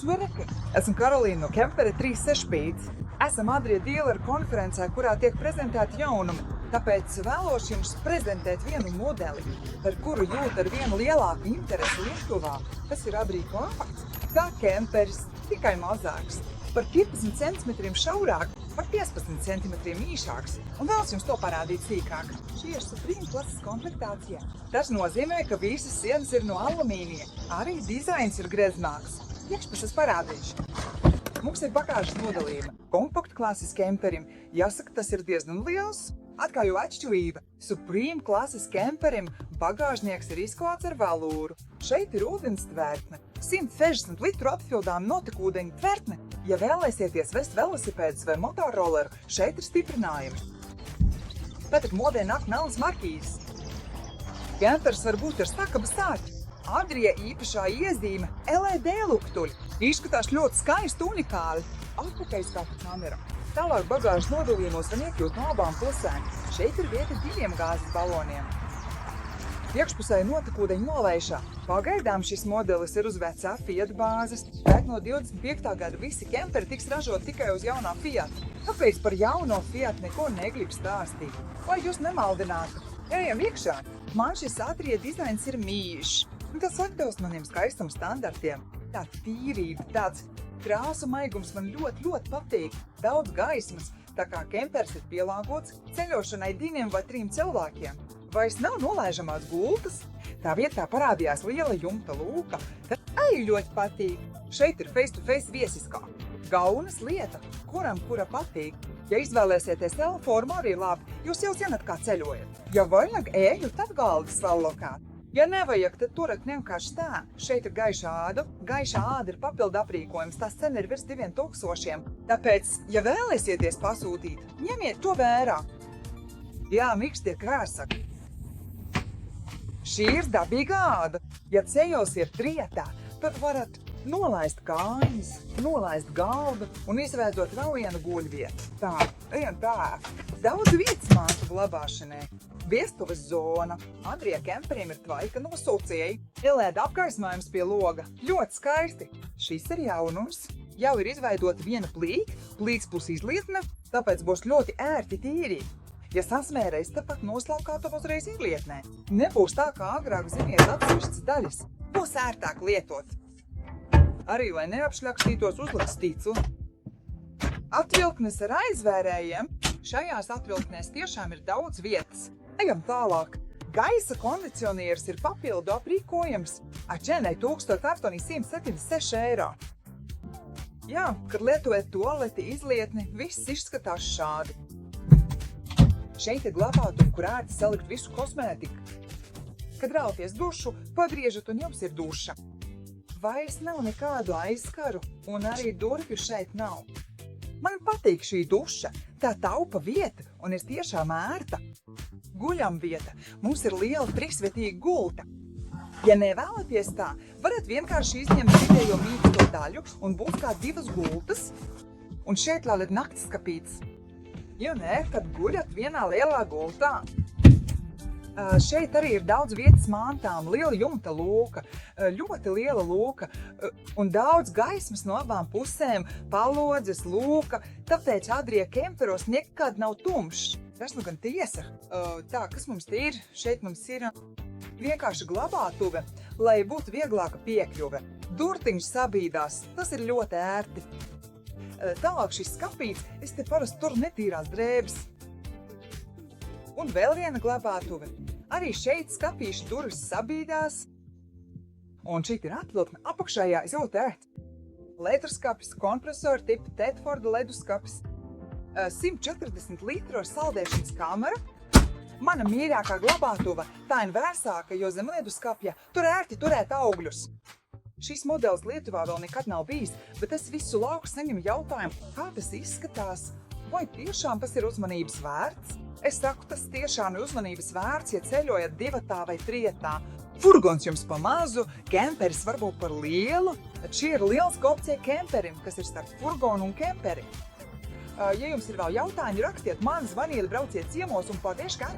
Sveiki! Esmu Karolīna no Kempere 365. Esam Adrija dīleru konferencē, kurā tiek prezentēti jaunumi. Tāpēc vēlos jums prezentēt vienu modeli, par kuru jūt ar vienu lielāku interesi Lietuvā. Tas ir Adrija kompakts, kā Kemperis, tikai mazāks. Par 15 cm šaurāk, par 15 cm īšāks. Un vēlos jums to parādīt sīkāk. Šī ir Supreme klases komplektācija. Tas nozīmē, ka visas sienas ir no alumīnija. Arī dizains ir greznāks. Iekšpuses parādīšu. Mums ir bagāžas nodalījuma. Kompaktu klases Kemperim, jāsaka, tas ir diezgan liels. Atkal jau atšķirība. Supreme klases Kemperim bagāžnieks ir izklāts ar velūru. Šeit ir ūdens tvertne. 160 litru apfildām notekūdeņu tvertne. Ja vēlēsieties vest velosipēdus vai motorolleru, šeit ir stiprinājumi. Tātad modē nāk melas markīzes. Kempers var būt ar stakaba stāķi. Adrija īpašā iezīme LED luktuļi. Izskatās ļoti skaisti unikāli. Atpakaļskatu kamera. Tālāk bagāžas nodalījumos var iekļūt no abām pusēm. Šeit ir vieta 2 gāzes baloniem. Iekšpusē notekūdeņu nolaišā. Pagaidām šis modelis ir uz vecā Fiat bāzes, bet no 25. gada visi Kemperi tiks ražot tikai uz jaunā Fiat. Tāpēc par jauno Fiat neko negrib stāstīt. Lai jūs nemaldinātu, ejam iekšā. Man šis Adrija dizains ir mīļš. Tas atbilst maniem skaistuma standartiem. Tā tīrība, tāds krāsu maigums man ļoti patīk. Daudz gaismas, tā kā Kempers ir pielāgots ceļošanai 2 vai 3 cilvēkiem. Vairs nav nolaižamās gultas. Tā vietā parādījās liela jumta lūka. Tad arī ļoti patīk. Šeit ir face-to-face viesiskā. Gaunas lieta, kura patīk. Ja izvēlēsieties L-formu arī labi, jūs jau zināt, kā ceļojat. Ja vajag ēļu, tad galdas salokāt. Ja nevajag, tad turat vienkārši tā. Šeit ir gaiša āda. Gaiša āda ir papildu aprīkojums. Tās cena ir virs 2000. Tāpēc, ja vēlēsieties pasūtīt, ņemiet to vērā. Jā, mikstie krāsaki. Šī ir dabīga āda. Ja ceļos ir trietā, tad varat nolaist kājas, nolaist galvu un izveidot vēl vienu guļvietu. Tā, un tā. Daudz vietas māsu glabāšanai. Viestuves zona. Adrija Kemperim ir tvaika nosūcēji. LED apgaismājums pie loga. Ļoti skaisti. Šis ir jaunums. Jau ir izveidota viena plīka, plīks plus izlietne, tāpēc būs ļoti ērti tīrīt. Ja sasmērēs, tāpat noslaukāt uzreiz izlietnē. Nebūs tā, kā agrāk ziniet atsevišķas daļas. Būs ērtāk lietot. Arī, lai neapšļakstītos, uzliks sticu. Atvilknes ar aizvērējiem. Šajās atvilknēs tiešām ir daudz vietas. Ejam tālāk. Gaisa kondicionieris ir papildu aprīkojums ar cenai 1876 eiro. Jā, kad lietojat tualeti, izlietni, viss izskatās šādi. Šeit ir glabātumi, kur ērti salikt visu kosmētiku. Kad rauties dušu, pagriežat un jums ir duša. Vairs nav nekādu aizskaru un arī durvju šeit nav. Man patīk šī duša, tā taupa vieta un ir tiešām ērta. Guļam vieta. Mums ir liela trīsvietīga gulta. Ja nevēlaties tā, varat vienkārši izņemt vidējo mīksto daļu un būs kā 2 gultas. Un šeit vēl ir naktskapīts. Ja nē, tad guļat vienā lielā gultā. Šeit arī ir daudz vietas mantām, liela jumta lūka, ļoti liela lūka un daudz gaismas no abām pusēm, palodzes, lūka, tāpēc Adrija Kemperos nekad nav tumšs. Tas nu gan tiesa. Tā, kas mums te ir? Šeit mums ir vienkārši glabātuve, lai būtu vieglāka piekļuve. Durtiņš sabīdās, tas ir ļoti ērti. Tālāk šis skapīts, es te parasti tur netīrās drēbes. Un vēl viena glabātuve. Arī šeit skapīšu durvis sabīdās. Un šeit ir atvilkne apakšējā ļoti ērti. Leduskapis, kompresora tipa Tedforda leduskapis. 140 litru ar saldēšanas kamera. Mana mīļākā glabātuva, tā ir vēsāka, jo zem leduskapja tur ērti turēt augļus. Šis modelis Lietuvā vēl nekad nav bijis, bet es visu lauku saņemu jautājumu, kā tas izskatās, vai tiešām tas ir uzmanības vērts. Es saku, tas tiešām ir uzmanības vērts, ja ceļojat 2 vai 3. Furgons jums pa mazu, Kemperis varbūt par lielu, tad šī ir liels opcija Kemperim, kas ir starp furgonu un Kemperi. Ja jums ir vēl jautājumi, rakstiet man, zvaniet, brauciet ciemos un paldies, kā!